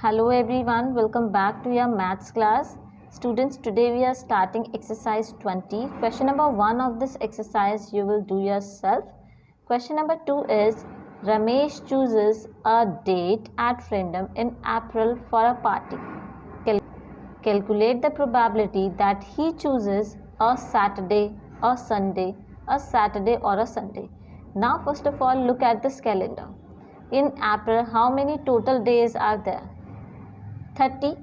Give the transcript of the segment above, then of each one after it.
Hello everyone, welcome back to your maths class. Students, today we are starting exercise 20. Question number 1 of this exercise you will do yourself. Question number 2 is Ramesh chooses a date at random in April for a party. Calculate the probability that he chooses a Saturday, a Sunday, a Saturday or a Sunday. Now first of all look at this calendar. In April, how many total days are there? 30.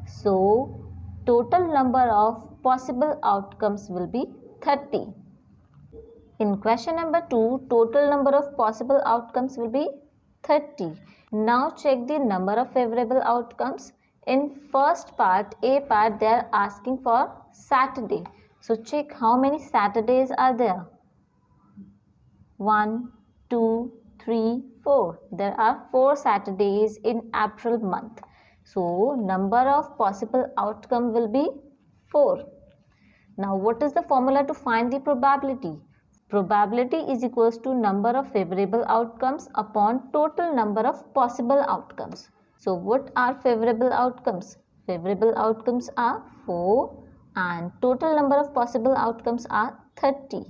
So, total number of possible outcomes will be 30. In question number 2, total number of possible outcomes will be 30. Now check the number of favorable outcomes. In first part, A part, they are asking for Saturday. So check how many Saturdays are there. 1, 2, 3, 4. There are 4 Saturdays in April month. So, number of possible outcome will be 4. Now, what is the formula to find the probability? Probability is equals to number of favorable outcomes upon total number of possible outcomes. So, what are favorable outcomes? Favorable outcomes are 4 and total number of possible outcomes are 30.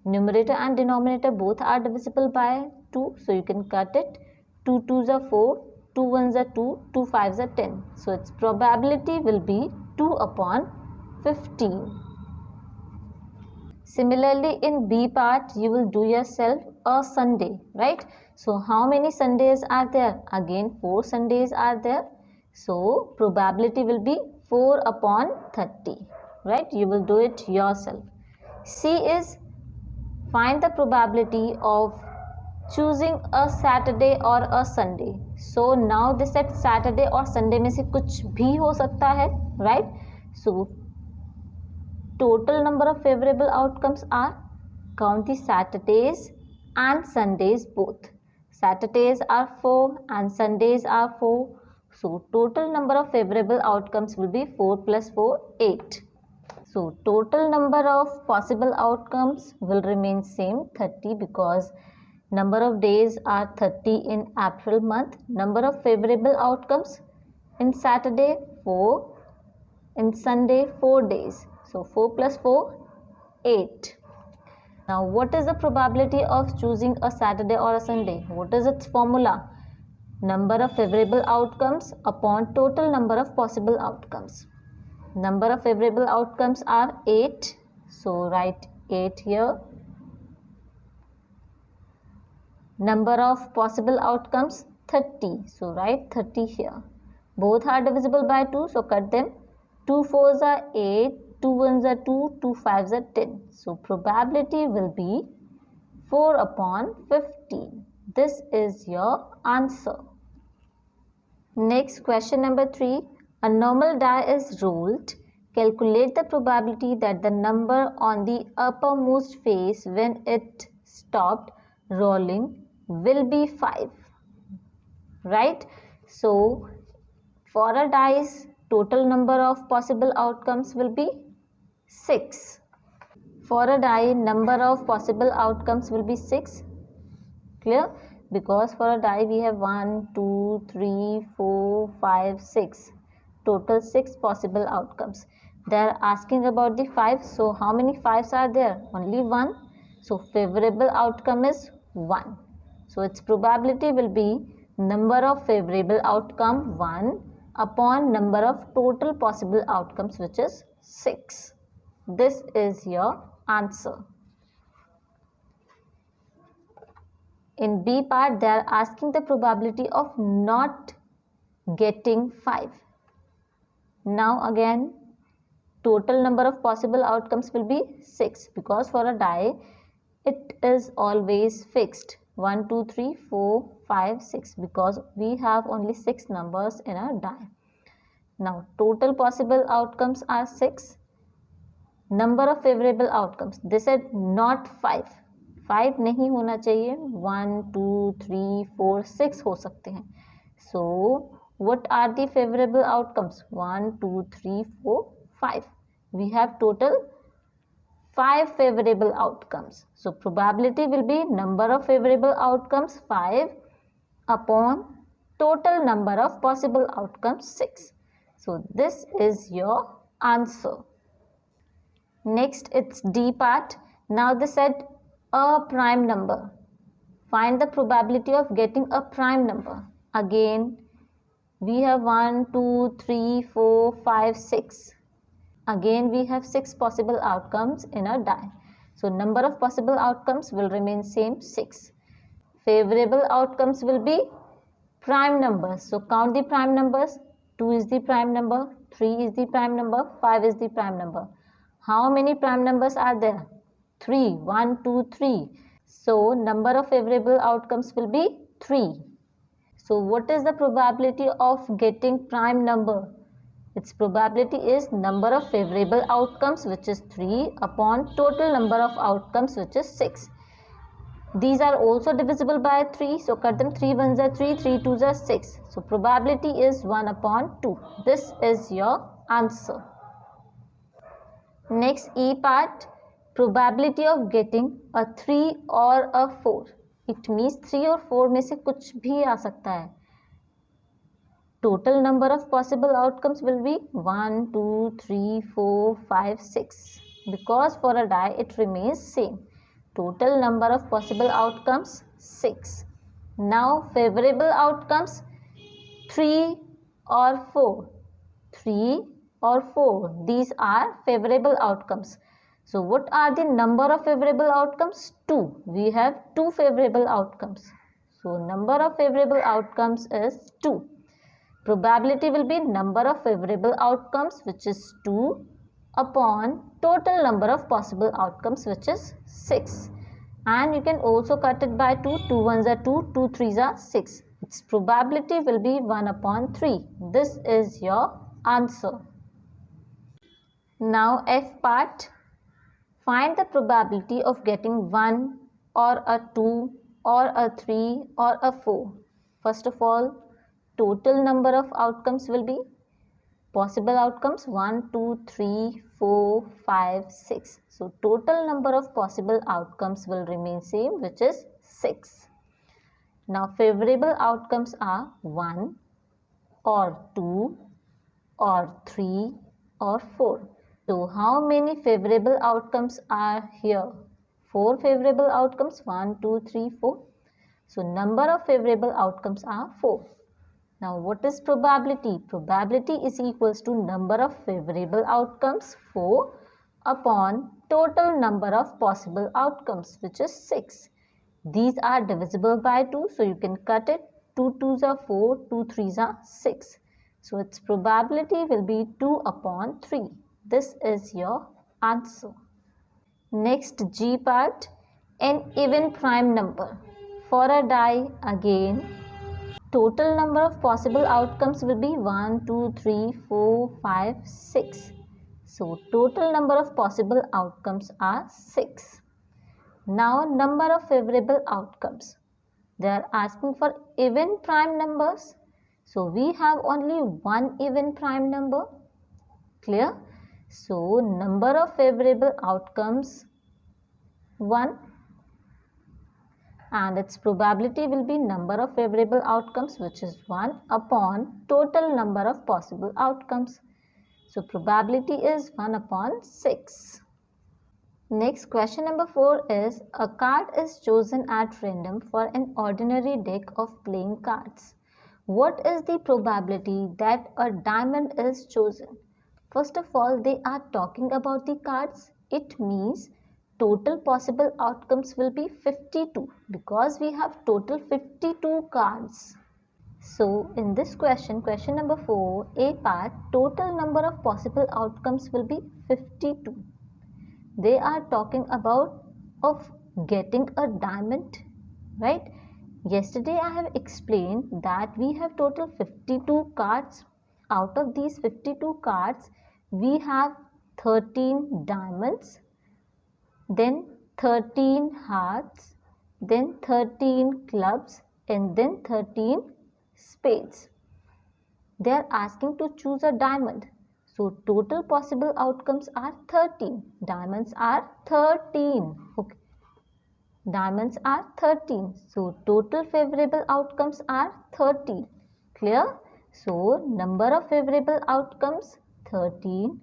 Numerator and denominator both are divisible by 2, so you can cut it. 2 2s are 4, 2 1s are 2, 2 5s are 10. So its probability will be 2 upon 15. Similarly, in B part, you will do yourself a Sunday, right? So how many Sundays are there? Again, 4 Sundays are there. So probability will be 4 upon 30, right? You will do it yourself. C is find the probability of choosing a Saturday or a Sunday. So now they said Saturday or Sunday में से कुछ भी हो सकता है, right? So total number of favorable outcomes are count the Saturdays and Sundays both. Saturdays are 4 and Sundays are 4. So total number of favorable outcomes will be 4 plus 4, 8. So total number of possible outcomes will remain same 30 because number of days are 30 in April month. Number of favorable outcomes in Saturday 4, in Sunday 4 days. So 4 plus 4, 8. Now what is the probability of choosing a Saturday or a Sunday? What is its formula? Number of favorable outcomes upon total number of possible outcomes. Number of favorable outcomes are 8. So write 8 here. Number of possible outcomes 30. So write 30 here. Both are divisible by 2. So cut them. 2 4s are 8. 2 1s are 2. 2 5s are 10. So probability will be 4 upon 15. This is your answer. Next question number 3. A normal die is rolled. Calculate the probability that the number on the uppermost face when it stopped rolling will be 5. Right? So, for a dice, total number of possible outcomes will be 6. For a die, number of possible outcomes will be 6. Clear? Because for a die we have 1, 2, 3, 4, 5, 6. Total 6 possible outcomes. They are asking about the 5. So how many 5s are there? Only 1. So favorable outcome is 1. So its probability will be number of favorable outcome 1 upon number of total possible outcomes, which is 6. This is your answer. In B part, they are asking the probability of not getting 5. Now again, total number of possible outcomes will be 6 because for a die, it is always fixed. 1, 2, 3, 4, 5, 6 because we have only 6 numbers in a die. Now, total possible outcomes are 6. Number of favorable outcomes. They said not 5. 5 नहीं होना चाहिए. 1, 2, 3, 4, 6 हो सकते हैं. So, what are the favorable outcomes? 1, 2, 3, 4, 5. We have total 5 favorable outcomes. So, probability will be number of favorable outcomes 5 upon total number of possible outcomes 6. So this is your answer. Next, it's D part. Now they said a prime number. Find the probability of getting a prime number. Again, we have 1, 2, 3, 4, 5, 6. Again, we have 6 possible outcomes in a die. So number of possible outcomes will remain same, 6. Favorable outcomes will be prime numbers. So count the prime numbers. 2 is the prime number, 3 is the prime number, 5 is the prime number. How many prime numbers are there? 3. 1, 2, 3. So number of favorable outcomes will be 3. So what is the probability of getting prime number? Its probability is number of favorable outcomes, which is 3, upon total number of outcomes, which is 6. These are also divisible by 3. So cut them. 3 1s are 3, 3 2s are 6. So probability is 1 upon 2. This is your answer. Next, E part. Probability of getting a 3 or a 4. It means 3 और 4 में से कुछ भी आ सकता है. Total number of possible outcomes will be 1, 2, 3, 4, 5, 6. Because for a die it remains same. Total number of possible outcomes 6. Now favorable outcomes 3 or 4. 3 or 4. These are favorable outcomes. So what are the number of favorable outcomes? 2. We have 2 favorable outcomes. So number of favorable outcomes is 2. Probability will be number of favorable outcomes, which is 2, upon total number of possible outcomes, which is 6. And you can also cut it by 2. 2 1s are 2, 2 3s are 6. Its probability will be 1 upon 3. This is your answer. Now F part. Find the probability of getting 1 or a 2 or a 3 or a 4. First of all, total number of outcomes will be possible outcomes 1, 2, 3, 4, 5, 6. So total number of possible outcomes will remain same, which is 6. Now favorable outcomes are 1 or 2 or 3 or 4. So how many favorable outcomes are here? 4 favorable outcomes, 1, 2, 3, 4. So number of favorable outcomes are 4. Now what is probability? Probability is equals to number of favorable outcomes 4 upon total number of possible outcomes, which is 6. These are divisible by 2, so you can cut it. 2 2s are 4, 2 3s are 6. So its probability will be 2 upon 3. This is your answer. Next, G part. An even prime number. For a die, again, total number of possible outcomes will be 1, 2, 3, 4, 5, 6. So total number of possible outcomes are 6. Now number of favorable outcomes. They are asking for even prime numbers. So we have only one even prime number. Clear? So number of favorable outcomes 1. And its probability will be number of favorable outcomes, which is 1 upon total number of possible outcomes. So probability is 1 upon 6. Next, question number 4 is a card is chosen at random for an ordinary deck of playing cards. What is the probability that a diamond is chosen? First of all, they are talking about the cards. It means total possible outcomes will be 52 because we have total 52 cards. So in this question number 4, A part, total number of possible outcomes will be 52. They are talking about of getting a diamond, right? Yesterday I have explained that we have total 52 cards. Out of these 52 cards, we have 13 diamonds, then 13 hearts, then 13 clubs, and then 13 spades. They are asking to choose a diamond. So total possible outcomes are 13. Diamonds are 13. Okay. Diamonds are 13. So total favorable outcomes are 13. Clear? So number of favorable outcomes 13,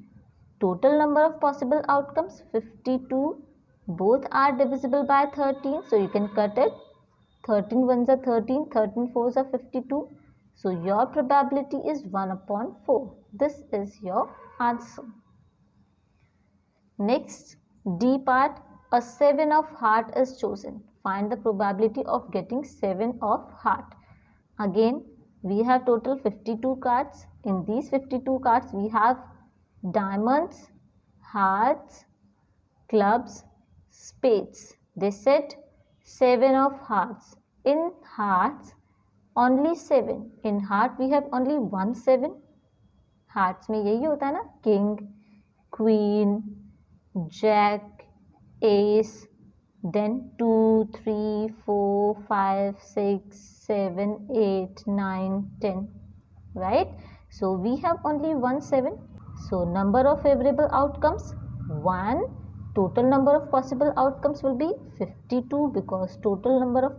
total number of possible outcomes 52. Both are divisible by 13, so you can cut it. 13 ones are 13, 13 fours are 52. So your probability is 1/4. This is your answer. Next, D part, a 7 of heart is chosen. Find the probability of getting 7 of heart. Again, we have total 52 cards. In these 52 cards, we have diamonds, hearts, clubs, spades. They said 7 of hearts. In hearts, only 7. In heart, we have only 1 7. Hearts में यही होता है ना, king, queen, jack, ace, then 2, 3, 4, 5, 6, 7, 8, 9, 10, right? So we have only 1 7. So number of favorable outcomes 1. Total number of possible outcomes will be 52 because total number of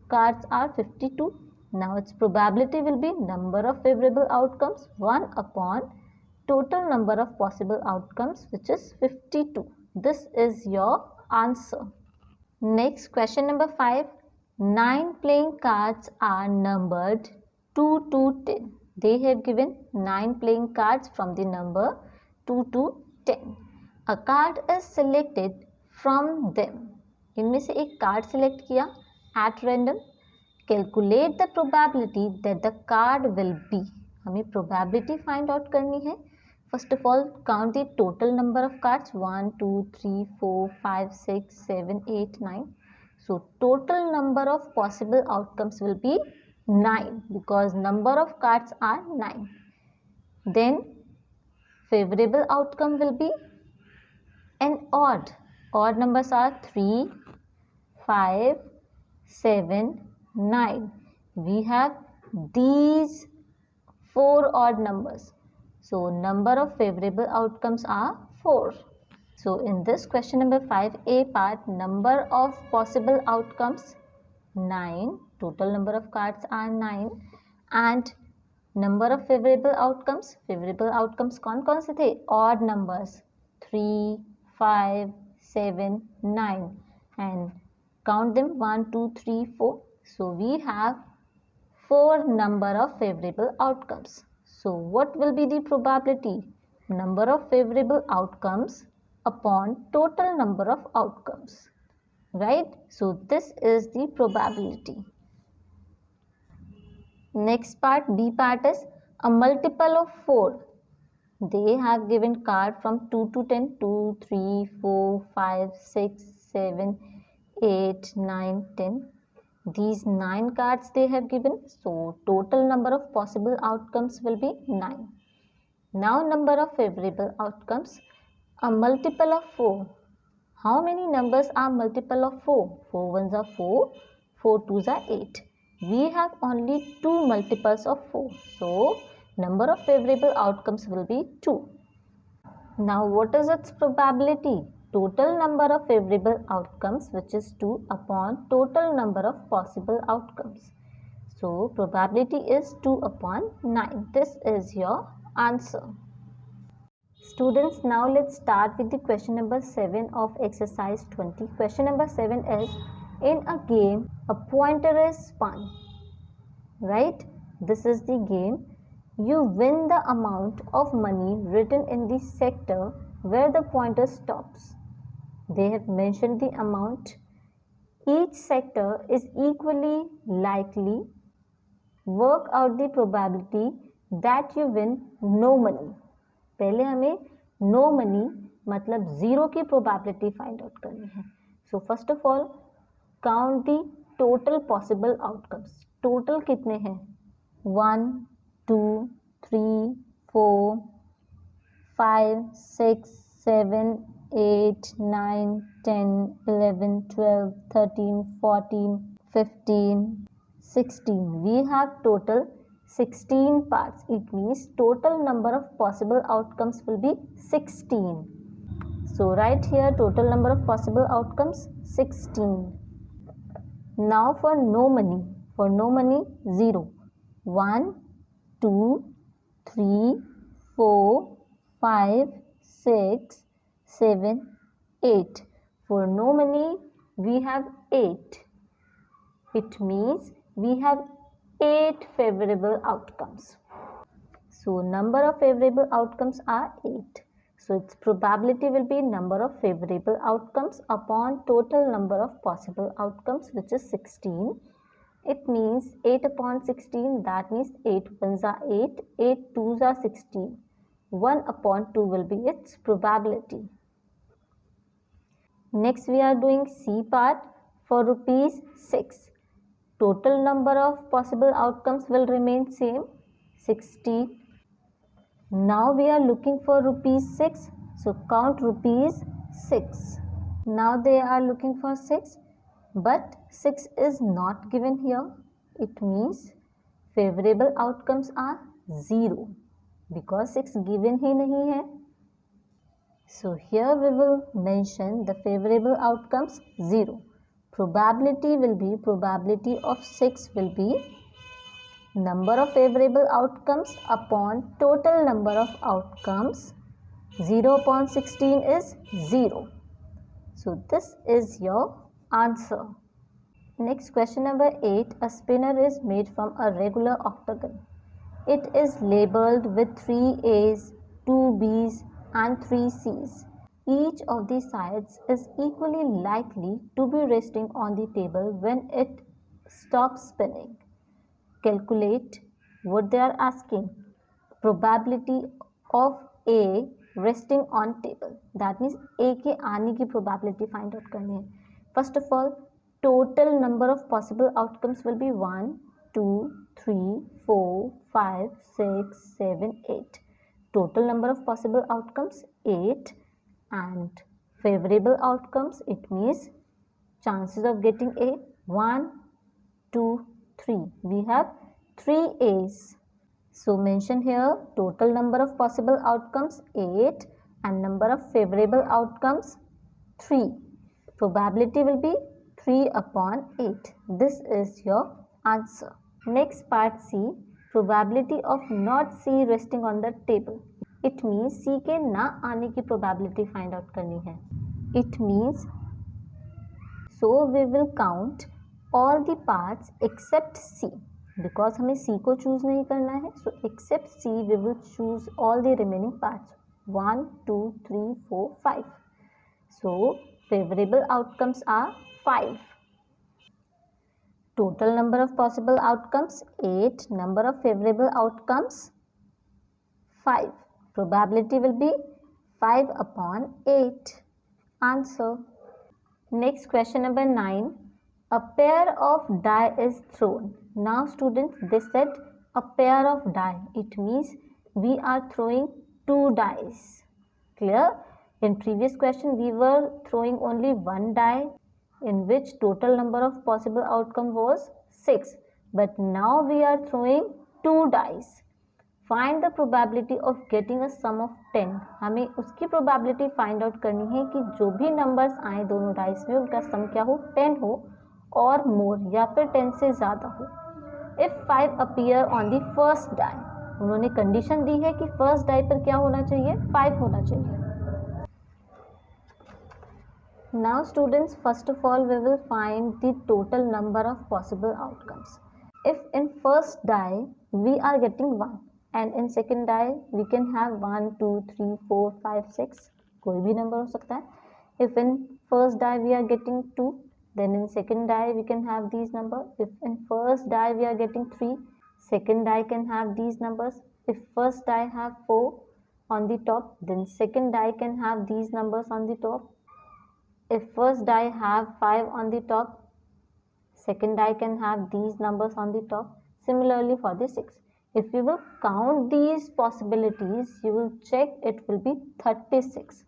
cards are 52. Now its probability will be number of favorable outcomes 1/, total number of possible outcomes, which is 52. This is your answer. Next, question number 5. 9 playing cards are numbered 2 to 10. They have given 9 playing cards from the number 2 to 10. A card is selected from them. इनमें से एक card select किया at random. Calculate the probability that the card will be. हमें probability find out करनी है. First of all, count the total number of cards 1, 2, 3, 4, 5, 6, 7, 8, 9. So total number of possible outcomes will be 9 because number of cards are 9. Then favorable outcome will be an odd. Odd numbers are 3, 5, 7, 9. We have these 4 odd numbers. So number of favorable outcomes are 4. So in this question number 5A part, number of possible outcomes 9. Total number of cards are 9. And number of favorable outcomes कौन से थे? Odd numbers 3, 5, 7, 9. And count them 1, 2, 3, 4. So we have 4 number of favorable outcomes. So what will be the probability? Number of favorable outcomes upon total number of outcomes, right? So this is the probability. Next part, B part is a multiple of 4. They have given card from 2 to 10, 2, 3, 4, 5, 6, 7, 8, 9, 10. These 9 cards they have given. So total number of possible outcomes will be 9. Now number of favorable outcomes. A multiple of 4. How many numbers are multiple of 4? 4 ones are 4. 4 twos are 8. We have only 2 multiples of 4. So number of favorable outcomes will be 2. Now what is its probability? Total number of favorable outcomes, which is 2 upon total number of possible outcomes. So probability is 2/9. This is your answer. Students, now let's start with the question number 7 of exercise 20. Question number 7 is, in a game, a pointer is spun. Right? This is the game. You win the amount of money written in the sector where the pointer stops. They have mentioned the amount. Each sector is equally likely. Work out the probability that you win no money. पहले हमें no money मतलब 0 की probability find out करनी है. So first of all, count the total possible outcomes. Total कितने हैं? 1, 2, 3, 4, 5, 6, 7, 8, 9, 10, 11, 12, 13, 14, 15, 16. We have total 16 parts. It means total number of possible outcomes will be 16. So right here total number of possible outcomes 16. Now for no money. For no money 0. 1, 2, 3, 4, 5, 6, 7, 8. For no money, we have 8. It means we have 8 favorable outcomes. So number of favorable outcomes are 8. So its probability will be number of favorable outcomes upon total number of possible outcomes, which is 16. It means 8 upon 16, that means 8 ones are 8, 8 twos are 16. 1 upon 2 will be its probability. Next we are doing C part for rupees 6. Total number of possible outcomes will remain same, 16. Now we are looking for rupees 6. So count rupees 6. Now they are looking for 6. But 6 is not given here. It means favorable outcomes are 0 because 6 given ही नहीं है. So here we will mention the favorable outcomes 0. Probability of 6 will be number of favorable outcomes upon total number of outcomes. 0 upon 16 is 0. So this is your answer. Next, question number 8. A spinner is made from a regular octagon. It is labeled with 3 A's, 2 B's and 3 C's. Each of the sides is equally likely to be resting on the table when it stops spinning. Calculate what they are asking. Probability of A resting on table. That means A के आने की probability find out करनी है. First of all, total number of possible outcomes will be 1, 2, 3, 4, 5, 6, 7, 8. Total number of possible outcomes 8 and favorable outcomes, it means chances of getting A 1, 2, 3. We have 3 A's. So mention here total number of possible outcomes 8 and number of favorable outcomes 3. Probability will be 3 upon 8. This is your answer. Next part C. Probability of not C resting on the table. It means C के ना आने की probability find out करनी है. It means so we will count all the parts except C. Because हमें C को choose नहीं करना है. So except C we will choose all the remaining parts. 1, 2, 3, 4, 5. So favorable outcomes are 5. Total number of possible outcomes 8. Number of favorable outcomes 5. Probability will be 5 upon 8. Answer. Next, question number 9. A pair of die is thrown. Now students, they said a pair of die. It means we are throwing 2 dice. Clear? In previous question we were throwing only 1 die in which total number of possible outcome was 6. But now we are throwing 2 dice. Find the probability of getting a sum of 10. हमें उसकी probability find out करनी है कि जो भी numbers आए दोनों dice में उनका sum क्या हो, 10 हो और more या फिर 10 से ज़्यादा हो. If 5 appear on the first die, उन्होंने condition दी है कि first die पर क्या होना चाहिए, 5 होना चाहिए. Now students, first of all we will find the total number of possible outcomes. If in first die we are getting 1 and in second die we can have 1, 2, 3, 4, 5, 6, कोई भी number हो सकता है. If in first die we are getting 2, then in second die we can have these numbers. If in first die we are getting 3, second die can have these numbers. If first die have 4 on the top, then second die can have these numbers on the top. If first die have 5 on the top, second die can have these numbers on the top. Similarly for the 6. If you will count these possibilities, you will check it will be 36.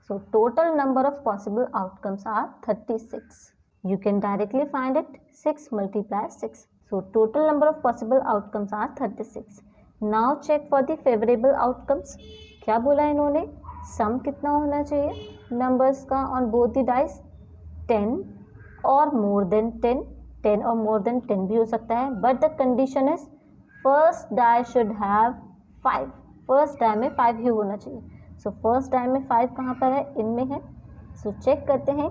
So total number of possible outcomes are 36. You can directly find it. 6 multiply 6. So total number of possible outcomes are 36. Now check for the favorable outcomes. क्या बोला इन्होंने? Sum कितना होना चाहिए? Numbers का on both the dice 10 or more than 10. 10 or more than 10 भी हो सकता है. But the condition is first die should have 5, first die में 5 ही होना चाहिए. सो फर्स्ट डाई में 5 कहाँ पर है, इनमें है. सो चेक करते हैं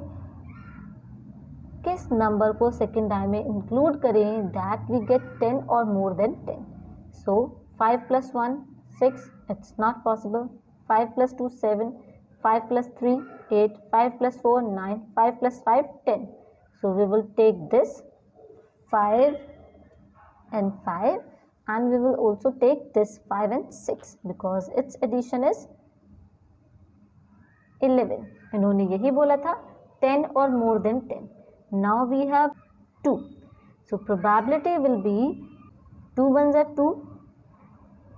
किस नंबर को सेकेंड डाई में इंक्लूड करें दैट वी गेट 10 और more than 10. So 5 + 1 6, it's not possible. 5 + 2 7, 5 + 3 8, 5 + 4 9, 5 + 5 10. So we will take this 5 and 5, and we will also take this 5 and 6 because its addition is 11. इन्होंने यही बोला था 10 or more than 10. Now we have 2. So probability will be 2 1s are 2,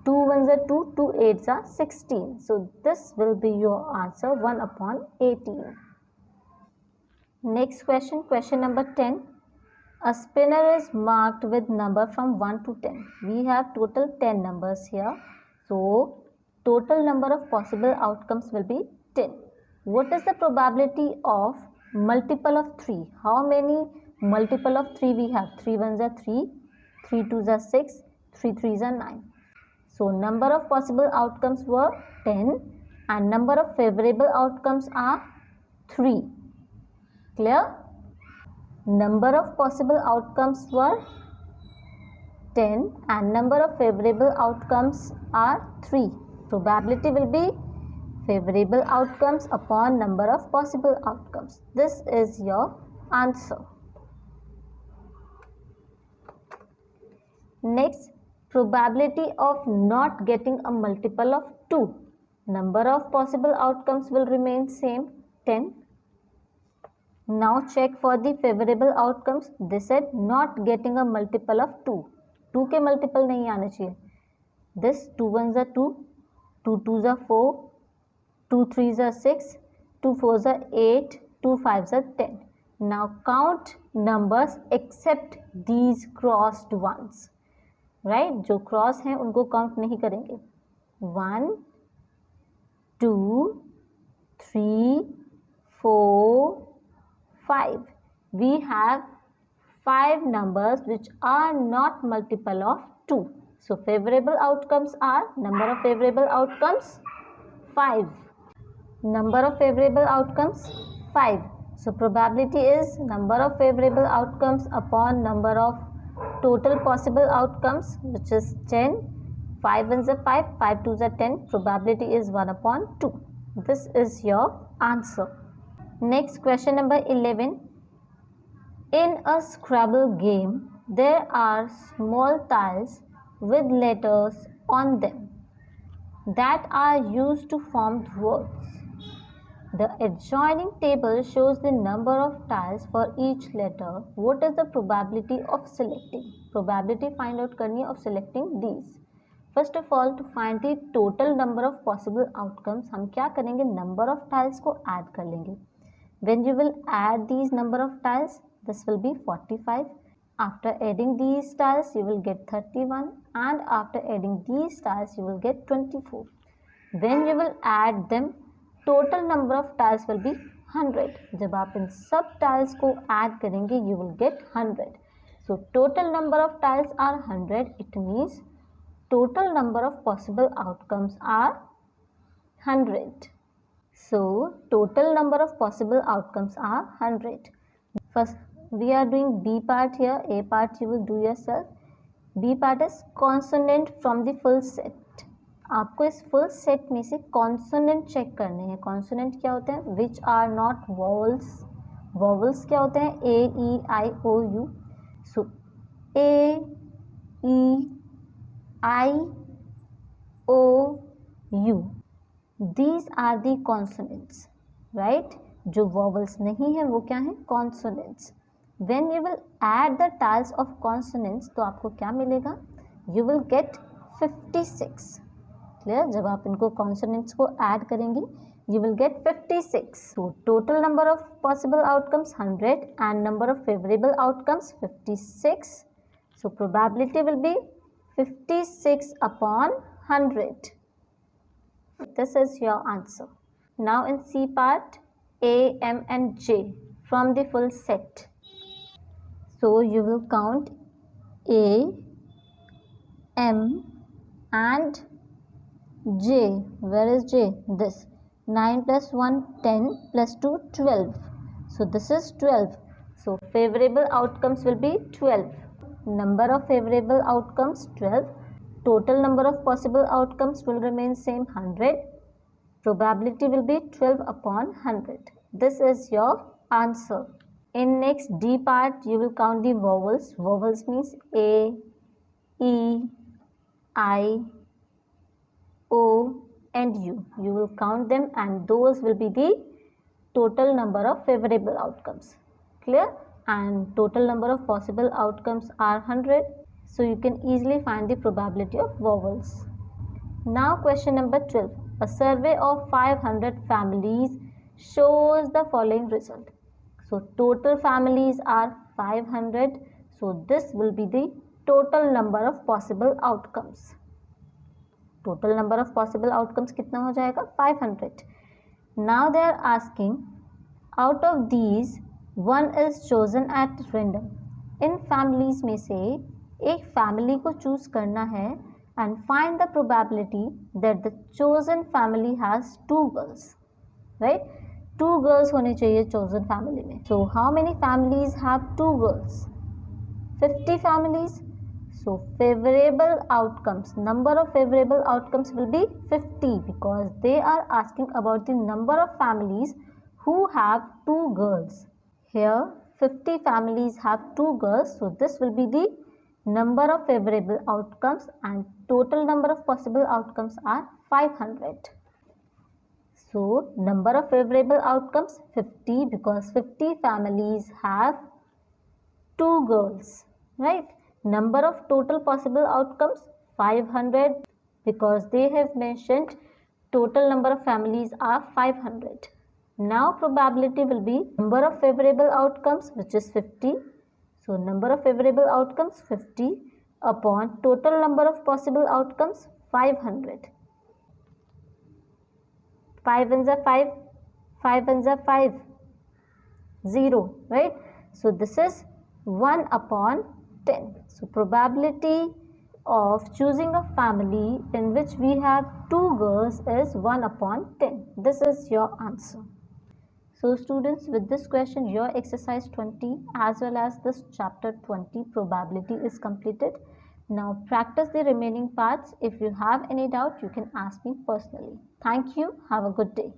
2 1s are 2, 2 8s are 16. So this will be your answer, 1/18. Next question, question number 10. A spinner is marked with number from 1 to 10. We have total 10 numbers here. So total number of possible outcomes will be 10. What is the probability of multiple of 3? How many multiple of 3 we have? 3 1s are 3, 3 2s are 6, 3 3s are 9. So number of possible outcomes were 10 and number of favorable outcomes are 3. Clear? Number of possible outcomes were 10 and number of favorable outcomes are 3. Probability will be favorable outcomes upon number of possible outcomes. This is your answer. Next, probability of not getting a multiple of 2. Number of possible outcomes will remain same, 10. Now check for the favorable outcomes. They said not getting a multiple of 2. 2 के multiple नहीं आने चाहिए. This 2 1s are 2, 2 2s are 4, 2 3s are 6, 2 4s are 8, 2 5s are 10. Now count numbers except these crossed ones. Right? जो cross हैं उनको count नहीं करेंगे. 1 2 3 4 5. We have 5 numbers which are not multiple of 2. So favorable outcomes are, number of favorable outcomes 5. Number of favorable outcomes 5. So probability is number of favorable outcomes upon number of total possible outcomes, which is 10. 5 1s are 5, 5 2s are 10. Probability is 1/2. This is your answer. Next, question number 11. In a Scrabble game, there are small tiles with letters on them that are used to form words. The adjoining table shows the number of tiles for each letter. What is the probability of selecting? Probability find out करनी है of selecting these. First of all, to find the total number of possible outcomes, हम क्या करेंगे? Number of tiles को add कर लेंगे. When you will add these number of tiles, this will be 45. After adding these tiles, you will get 31, and after adding these tiles, you will get 24. When you will add them, total number of tiles will be 100. जब आप इन सब tiles को add करेंगे, you will get 100. So total number of tiles are 100. It means total number of possible outcomes are 100. So total number of possible outcomes are 100. First we are doing B part here. A part you will do yourself. B part is consonant from the full set. आपको इस full set में से consonant check करने हैं. Consonant क्या होते हैं? Which are not vowels. Vowels क्या होते हैं? A, E, I, O, U. So A, E, I, O, U. These are the consonants, right? जो vowels नहीं है वो क्या है? Consonants. When you will add the tiles of consonants, तो आपको क्या मिलेगा? You will get 56. Clear? जब आप इनको consonants को add करेंगे, you will get 56. So total number of possible outcomes 100 and number of favorable outcomes 56. So probability will be 56/100. This is your answer. Now in C part, A, M and J from the full set. So you will count A, M and J. Where is J? This. 9 plus 1, 10 plus 2, 12. So this is 12. So favorable outcomes will be 12. Number of favorable outcomes 12. Total number of possible outcomes will remain same 100. Probability will be 12 upon 100. This is your answer. In next D part, you will count the vowels. Vowels means A, E, I, O and U. You will count them and those will be the total number of favorable outcomes. Clear? And total number of possible outcomes are 100. So you can easily find the probability of vowels. Now question number 12. A survey of 500 families shows the following result. So total families are 500. So this will be the total number of possible outcomes. Total number of possible outcomes कितना हो जाएगा? 500. Now they are asking, out of these, one is chosen at random. In families में से एक family को choose करना है and find the probability that the chosen family has 2 girls. Right? 2 girls होने चाहिए chosen family में. So how many families have 2 girls? 50 families. So favorable outcomes, number of favorable outcomes will be 50 because they are asking about the number of families who have 2 girls. Here 50 families have 2 girls, so this will be the number of favorable outcomes and total number of possible outcomes are 500. So number of favorable outcomes 50 because 50 families have 2 girls, right? Number of total possible outcomes 500 because they have mentioned total number of families are 500. Now probability will be number of favorable outcomes, which is 50. So number of favorable outcomes 50 upon total number of possible outcomes 500. 5 ones are 5, 5 ones are 5, 0, right? So this is 1 upon 10. So probability of choosing a family in which we have 2 girls is 1 upon 10. This is your answer. So students, with this question, your exercise 20 as well as this chapter 20 probability is completed. Now practice the remaining parts. If you have any doubt, you can ask me personally. Thank you. Have a good day.